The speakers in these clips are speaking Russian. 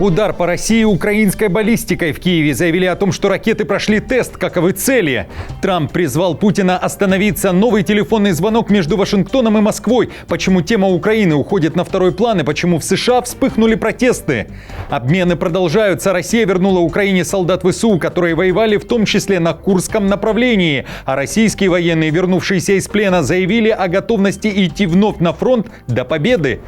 Удар по России украинской баллистикой. В Киеве заявили о том, что ракеты прошли тест. Каковы цели? Трамп призвал Путина остановиться. Новый телефонный звонок между Вашингтоном и Москвой. Почему тема Украины уходит на второй план и почему в США вспыхнули протесты? Обмены продолжаются. Россия вернула Украине солдат ВСУ, которые воевали в том числе на Курском направлении. А российские военные, вернувшиеся из плена, заявили о готовности идти вновь на фронт до победы.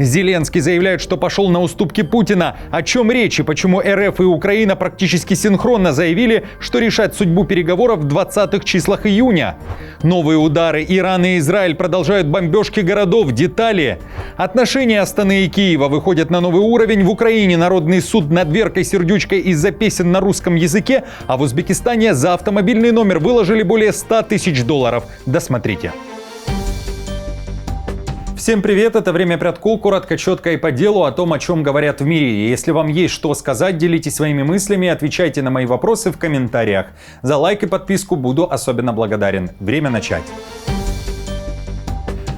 Зеленский заявляет, что пошел на уступки Путина. О чем речь и почему РФ и Украина практически синхронно заявили, что решать судьбу переговоров в 20-х числах июня. Новые удары. Иран и Израиль продолжают бомбежки городов. Детали. Отношения Астаны и Киева выходят на новый уровень. В Украине народный суд над Веркой Сердючкой из-за песен на русском языке, а в Узбекистане за автомобильный номер выложили более $100 000. Досмотрите. Всем привет, это «Время Пряткул», коротко, четко и по делу о том, о чем говорят в мире. Если вам есть что сказать, делитесь своими мыслями, отвечайте на мои вопросы в комментариях. За лайк и подписку буду особенно благодарен. Время начать.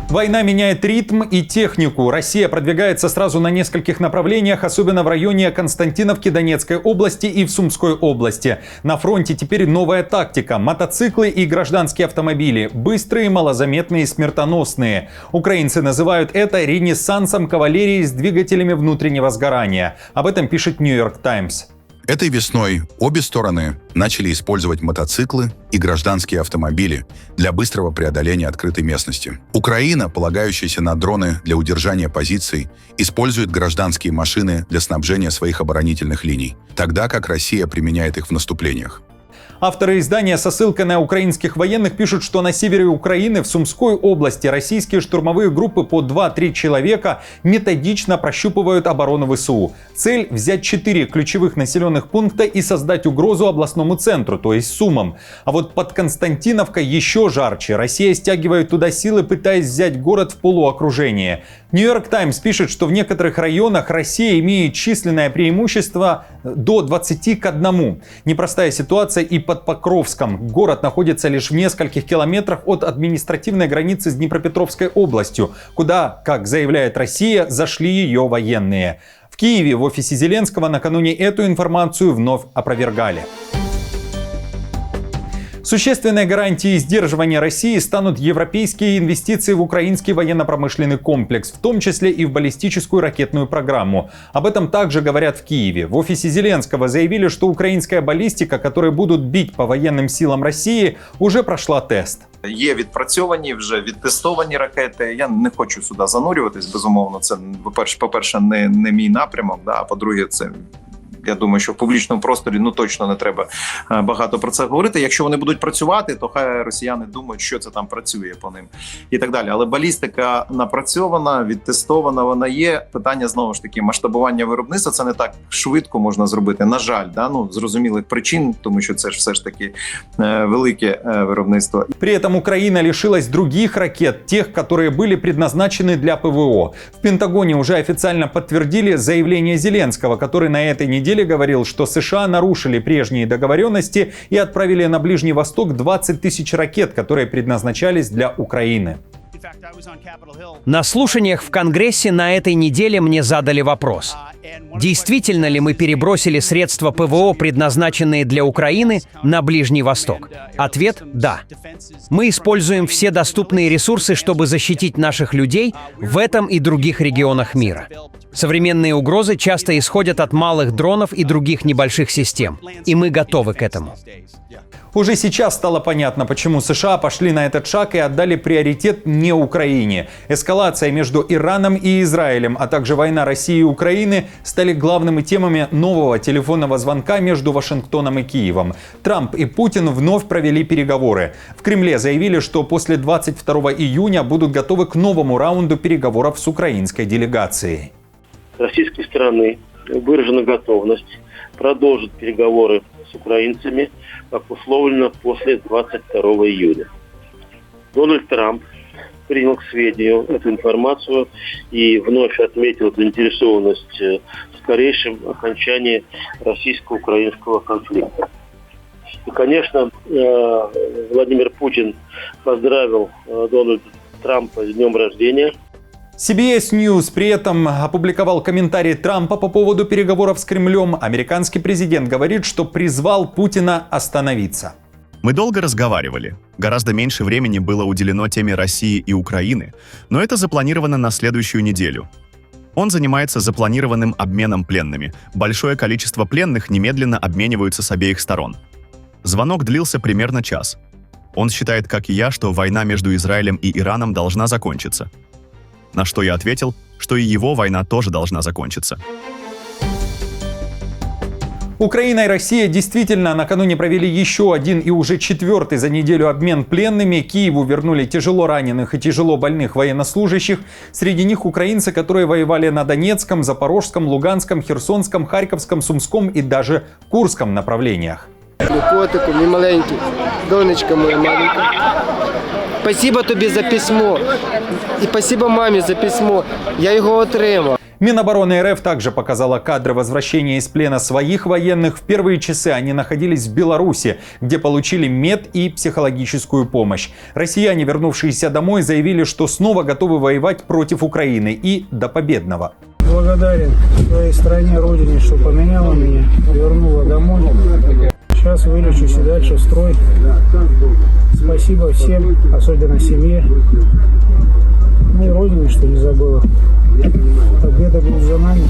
Война меняет ритм и технику. Россия продвигается сразу на нескольких направлениях, особенно в районе Константиновки Донецкой области и в Сумской области. На фронте теперь новая тактика. Мотоциклы и гражданские автомобили. Быстрые, малозаметные, смертоносные. Украинцы называют это ренессансом кавалерии с двигателями внутреннего сгорания. Об этом пишет Нью-Йорк Таймс. Этой весной обе стороны начали использовать мотоциклы и гражданские автомобили для быстрого преодоления открытой местности. Украина, полагающаяся на дроны для удержания позиций, использует гражданские машины для снабжения своих оборонительных линий, тогда как Россия применяет их в наступлениях. Авторы издания со ссылкой на украинских военных пишут, что на севере Украины в Сумской области российские штурмовые группы по 2-3 человека методично прощупывают оборону ВСУ. Цель – взять 4 ключевых населенных пункта и создать угрозу областному центру, то есть Сумам. А вот под Константиновкой еще жарче. Россия стягивает туда силы, пытаясь взять город в полуокружение. Нью-Йорк Таймс пишет, что в некоторых районах Россия имеет численное преимущество до 20 к 1. Непростая ситуация и под Покровском. Город находится лишь в нескольких километрах от административной границы с Днепропетровской областью, куда, как заявляет Россия, зашли ее военные. В Киеве в офисе Зеленского накануне эту информацию вновь опровергали. Существенной гарантией сдерживания России станут европейские инвестиции в украинский военно-промышленный комплекс, в том числе и в баллистическую ракетную программу. Об этом также говорят в Киеве. В офисе Зеленского заявили, что украинская баллистика, которые будут бить по военным силам Росії, уже пройшла тест. Є відпрацьовані, вже відтестовані ракети. Я не хочу сюди занурюватись, безумовно. Це, по-перше, не мій напрямок, а по-друге, це... Я думаю, що в публічному просторі точно не треба багато про це говорити. Якщо вони будуть працювати, то хай росіяни думають, що це там працює по ним і так далі. Але балістика напрацьована, відтестована, вона є. Питання, знову ж таки, масштабування виробництва, це не так швидко можна зробити, на жаль, зрозумілих причин, тому що це ж все ж таки велике виробництво. При этом Украина лишилась других ракет, тех, которые были предназначены для ПВО. В Пентагоне уже официально подтвердили заявление Зеленского, который на этой неделе говорил, что США нарушили прежние договоренности и отправили на Ближний Восток 20 000 ракет, которые предназначались для Украины. На слушаниях в Конгрессе на этой неделе мне задали вопрос. Действительно ли мы перебросили средства ПВО, предназначенные для Украины, на Ближний Восток? Ответ – да. Мы используем все доступные ресурсы, чтобы защитить наших людей в этом и других регионах мира. Современные угрозы часто исходят от малых дронов и других небольших систем, и мы готовы к этому. Уже сейчас стало понятно, почему США пошли на этот шаг и отдали приоритет не Украине. Эскалация между Ираном и Израилем, а также война России и Украины стали главными темами нового телефонного звонка между Вашингтоном и Киевом. Трамп и Путин вновь провели переговоры. В Кремле заявили, что после 22 июня будут готовы к новому раунду переговоров с украинской делегацией. С российской стороны выражена готовность продолжить переговоры с украинцами, как условлено, после 22 июня. Дональд Трамп принял к сведению эту информацию и вновь отметил заинтересованность в скорейшем окончании российско-украинского конфликта. И, конечно, Владимир Путин поздравил Дональда Трампа с днем рождения. CBS News при этом опубликовал комментарий Трампа по поводу переговоров с Кремлем. Американский президент говорит, что призвал Путина остановиться. Мы долго разговаривали. Гораздо меньше времени было уделено теме России и Украины, но это запланировано на следующую неделю. Он занимается запланированным обменом пленными. Большое количество пленных немедленно обмениваются с обеих сторон. Звонок длился примерно час. Он считает, как и я, что война между Израилем и Ираном должна закончиться. На что я ответил, что и его война тоже должна закончиться. Украина и Россия действительно накануне провели еще один и уже четвертый за неделю обмен пленными. Киеву вернули тяжело раненых и тяжело больных военнослужащих. Среди них украинцы, которые воевали на Донецком, Запорожском, Луганском, Херсонском, Харьковском, Сумском и даже Курском направлениях. Котику, мій маленький, донечка моя маленька. Спасибо тобі за письмо. І спасибо мамі за письмо. Я його отримав. Минобороны РФ также показала кадры возвращения из плена своих военных. В первые часы они находились в Беларуси, где получили и психологическую помощь. Россияне, вернувшиеся домой, заявили, что снова готовы воевать против Украины и до победного. Благодарен своей стране, родине, что поменяла меня, вернула домой. Сейчас вылечусь и дальше в строй. Спасибо всем, особенно семье. Ну и родине, что не забыла. Победа будет за нами.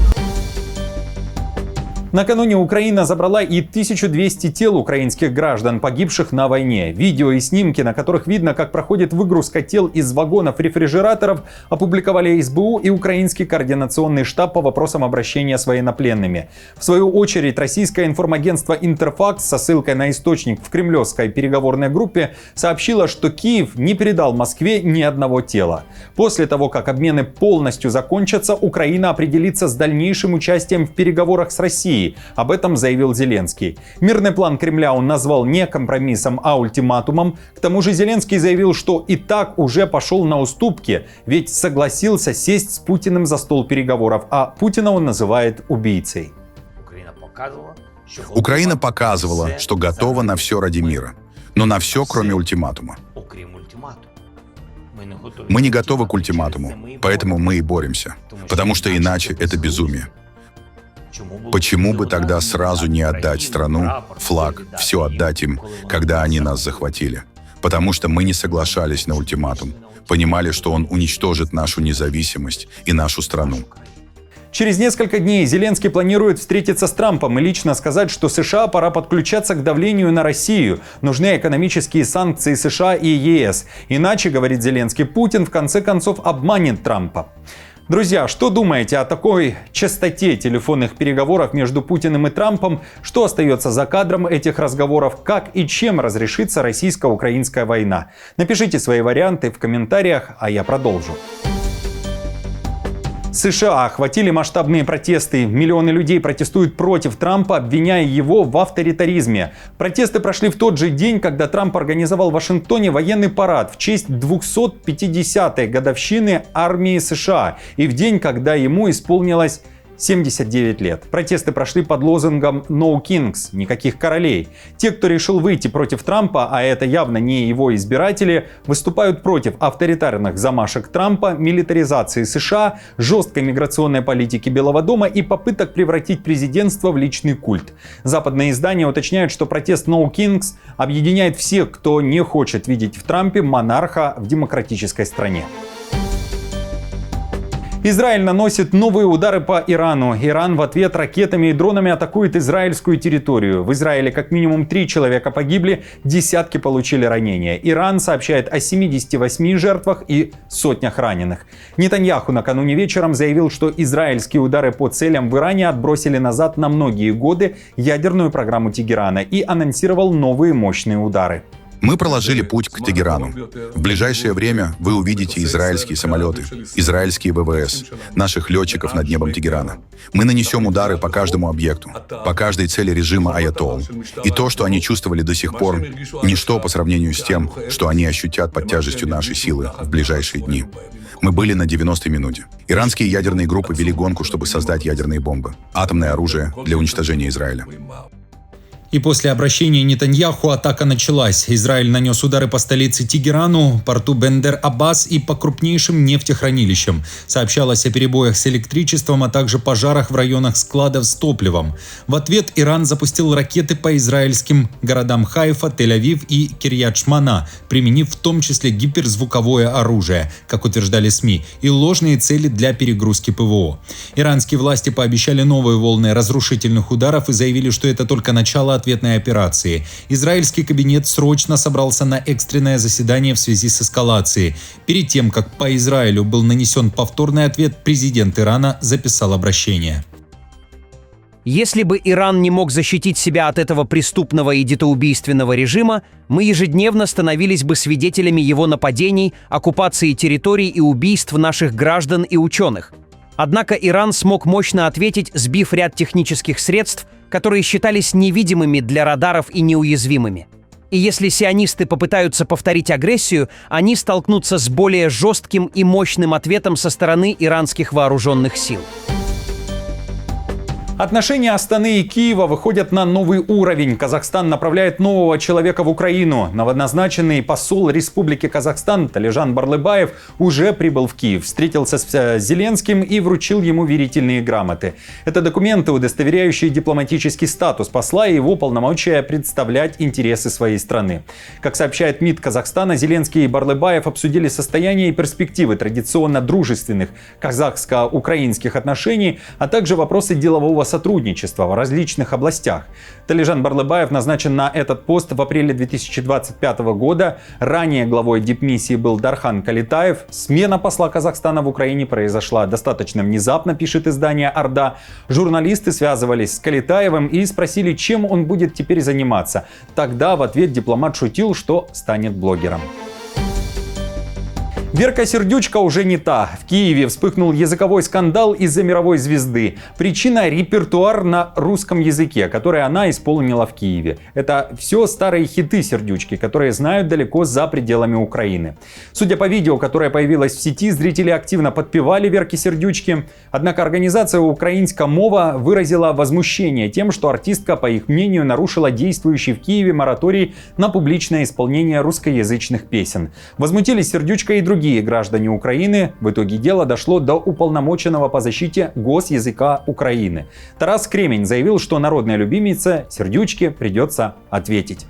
Накануне Украина забрала и 1200 тел украинских граждан, погибших на войне. Видео и снимки, на которых видно, как проходит выгрузка тел из вагонов рефрижераторов, опубликовали СБУ и Украинский координационный штаб по вопросам обращения с военнопленными. В свою очередь, российское информагентство «Интерфакс» со ссылкой на источник в кремлевской переговорной группе сообщило, что Киев не передал Москве ни одного тела. После того, как обмены полностью закончатся, Украина определится с дальнейшим участием в переговорах с Россией. Об этом заявил Зеленский. Мирный план Кремля он назвал не компромиссом, а ультиматумом. К тому же Зеленский заявил, что и так уже пошел на уступки, ведь согласился сесть с Путиным за стол переговоров, а Путина он называет убийцей. Украина показывала, что готова на все ради мира, но на все, кроме ультиматума. Мы не готовы к ультиматуму, поэтому мы и боремся, потому что иначе это безумие. Почему бы тогда сразу не отдать страну, флаг, все отдать им, когда они нас захватили? Потому что мы не соглашались на ультиматум, понимали, что он уничтожит нашу независимость и нашу страну. Через несколько дней Зеленский планирует встретиться с Трампом и лично сказать, что США пора подключаться к давлению на Россию. Нужны экономические санкции США и ЕС. Иначе, говорит Зеленский, Путин в конце концов обманет Трампа. Друзья, что думаете о такой частоте телефонных переговоров между Путиным и Трампом? Что остается за кадром этих разговоров? Как и чем разрешится российско-украинская война? Напишите свои варианты в комментариях, а я продолжу. США охватили масштабные протесты. Миллионы людей протестуют против Трампа, обвиняя его в авторитаризме. Протесты прошли в тот же день, когда Трамп организовал в Вашингтоне военный парад в честь 250-й годовщины армии США и в день, когда ему исполнилось 79 лет. Протесты прошли под лозунгом «No Kings» — «Никаких королей». Те, кто решил выйти против Трампа, а это явно не его избиратели, выступают против авторитарных замашек Трампа, милитаризации США, жесткой миграционной политики Белого дома и попыток превратить президентство в личный культ. Западные издания уточняют, что протест «No Kings» объединяет всех, кто не хочет видеть в Трампе монарха в демократической стране. Израиль наносит новые удары по Ирану. Иран в ответ ракетами и дронами атакует израильскую территорию. В Израиле как минимум 3 человека погибли, десятки получили ранения. Иран сообщает о 78 жертвах и сотнях раненых. Нетаньяху накануне вечером заявил, что израильские удары по целям в Иране отбросили назад на многие годы ядерную программу Тегерана и анонсировал новые мощные удары. Мы проложили путь к Тегерану. В ближайшее время вы увидите израильские самолеты, израильские ВВС, наших летчиков над небом Тегерана. Мы нанесем удары по каждому объекту, по каждой цели режима Аятолл. И то, что они чувствовали до сих пор, ничто по сравнению с тем, что они ощутят под тяжестью нашей силы в ближайшие дни. Мы были на 90-й минуте. Иранские ядерные группы вели гонку, чтобы создать ядерные бомбы, атомное оружие для уничтожения Израиля. И после обращения Нетаньяху атака началась. Израиль нанес удары по столице Тегерану, порту Бендер-Аббас и по крупнейшим нефтехранилищам. Сообщалось о перебоях с электричеством, а также пожарах в районах складов с топливом. В ответ Иран запустил ракеты по израильским городам Хайфа, Тель-Авив и Кирьят-Шмана, применив в том числе гиперзвуковое оружие, как утверждали СМИ, и ложные цели для перегрузки ПВО. Иранские власти пообещали новые волны разрушительных ударов и заявили, что это только начало ответной операции. Израильский кабинет срочно собрался на экстренное заседание в связи с эскалацией. Перед тем, как по Израилю был нанесен повторный ответ, президент Ирана записал обращение. Если бы Иран не мог защитить себя от этого преступного и детоубийственного режима, мы ежедневно становились бы свидетелями его нападений, оккупации территорий и убийств наших граждан и ученых. Однако Иран смог мощно ответить, сбив ряд технических средств, которые считались невидимыми для радаров и неуязвимыми. И если сионисты попытаются повторить агрессию, они столкнутся с более жестким и мощным ответом со стороны иранских вооруженных сил. Отношения Астаны и Киева выходят на новый уровень. Казахстан направляет нового человека в Украину. Новоназначенный посол Республики Казахстан Талижан Барлыбаев уже прибыл в Киев, встретился с Зеленским и вручил ему верительные грамоты. Это документы, удостоверяющие дипломатический статус посла и его полномочия представлять интересы своей страны. Как сообщает МИД Казахстана, Зеленский и Барлыбаев обсудили состояние и перспективы традиционно дружественных казахско-украинских отношений, а также вопросы делового сотрудничества в различных областях. Талижан Барлыбаев назначен на этот пост в апреле 2025 года. Ранее главой дипмиссии был Дархан Калитаев. Смена посла Казахстана в Украине произошла достаточно внезапно, пишет издание «Орда». Журналисты связывались с Калитаевым и спросили, чем он будет теперь заниматься. Тогда в ответ дипломат шутил, что станет блогером. Верка Сердючка уже не та. В Киеве вспыхнул языковой скандал из-за мировой звезды. Причина – репертуар на русском языке, который она исполнила в Киеве. Это все старые хиты Сердючки, которые знают далеко за пределами Украины. Судя по видео, которое появилось в сети, зрители активно подпевали Верке Сердючке. Однако организация «Украинская мова» выразила возмущение тем, что артистка, по их мнению, нарушила действующий в Киеве мораторий на публичное исполнение русскоязычных песен. Возмутились Сердючка и другие граждане Украины. В итоге дело дошло до уполномоченного по защите госязыка Украины. Тарас Кремень заявил, что народной любимице Сердючке придется ответить.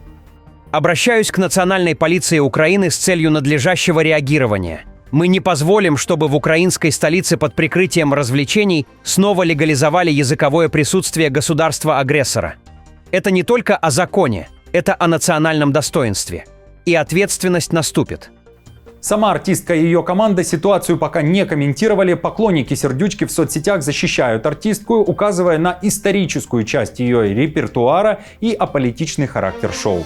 Обращаюсь к национальной полиции Украины с целью надлежащего реагирования. Мы не позволим, чтобы в украинской столице под прикрытием развлечений снова легализовали языковое присутствие государства-агрессора. Это не только о законе, это о национальном достоинстве. И ответственность наступит. Сама артистка и ее команда ситуацию пока не комментировали. Поклонники Сердючки в соцсетях защищают артистку, указывая на историческую часть ее репертуара и аполитичный характер шоу.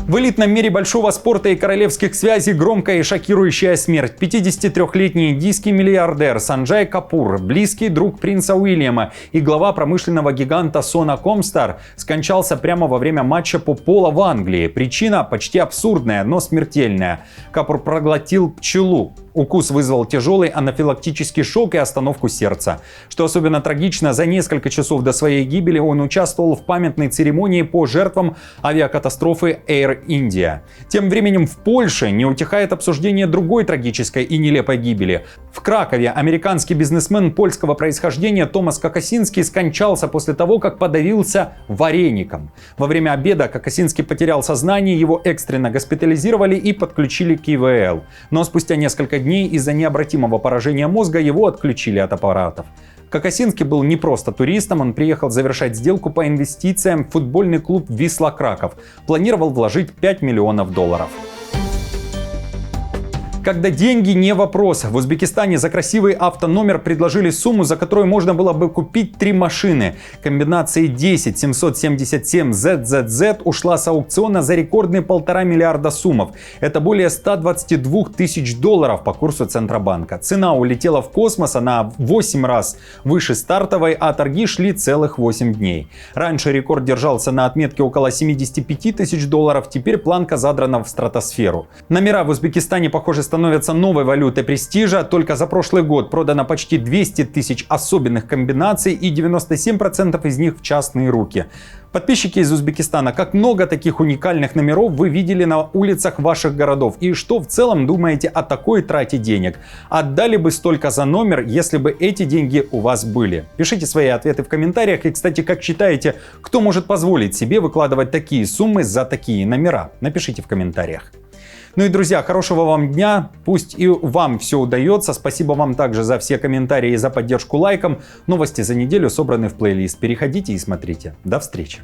В элитном мире большого спорта и королевских связей громкая и шокирующая смерть. 53-летний индийский миллиардер Санджай Капур, близкий друг принца Уильяма и глава промышленного гиганта Сона Комстар, скончался прямо во время матча по поло в Англии. Причина почти абсурдная, но смертельная. Капур проглотил пчелу. Укус вызвал тяжелый анафилактический шок и остановку сердца. Что особенно трагично, за несколько часов до своей гибели он участвовал в памятной церемонии по жертвам авиакатастрофы Air India. Тем временем в Польше не утихает обсуждение другой трагической и нелепой гибели. В Кракове американский бизнесмен польского происхождения Томас Кокосинский скончался после того, как подавился вареником. Во время обеда Кокосинский потерял сознание, его экстренно госпитализировали и подключили к ИВЛ. Но спустя несколько дней из-за необратимого поражения мозга его отключили от аппаратов. Кокосинский был не просто туристом, он приехал завершать сделку по инвестициям в футбольный клуб «Висла Краков». Планировал вложить $5 миллионов. Когда деньги не вопрос. В Узбекистане за красивый автономер предложили сумму, за которую можно было бы купить 3 машины. Комбинации 10-777-ZZZ ушла с аукциона за рекордные $1,5 миллиарда сумов. Это более $122 тысяч по курсу Центробанка. Цена улетела в космос, она в 8 раз выше стартовой, а торги шли целых 8 дней. Раньше рекорд держался на отметке около $75 тысяч, теперь планка задрана в стратосферу. Номера в Узбекистане, похоже, становятся новой валютой престижа. Только за прошлый год продано почти 200 тысяч особенных комбинаций и 97% из них в частные руки. Подписчики из Узбекистана, как много таких уникальных номеров вы видели на улицах ваших городов? И что в целом думаете о такой трате денег? Отдали бы столько за номер, если бы эти деньги у вас были? Пишите свои ответы в комментариях. И, кстати, как считаете, кто может позволить себе выкладывать такие суммы за такие номера? Напишите в комментариях. Ну и, друзья, хорошего вам дня. Пусть и вам все удается. Спасибо вам также за все комментарии и за поддержку лайком. Новости за неделю собраны в плейлист. Переходите и смотрите. До встречи.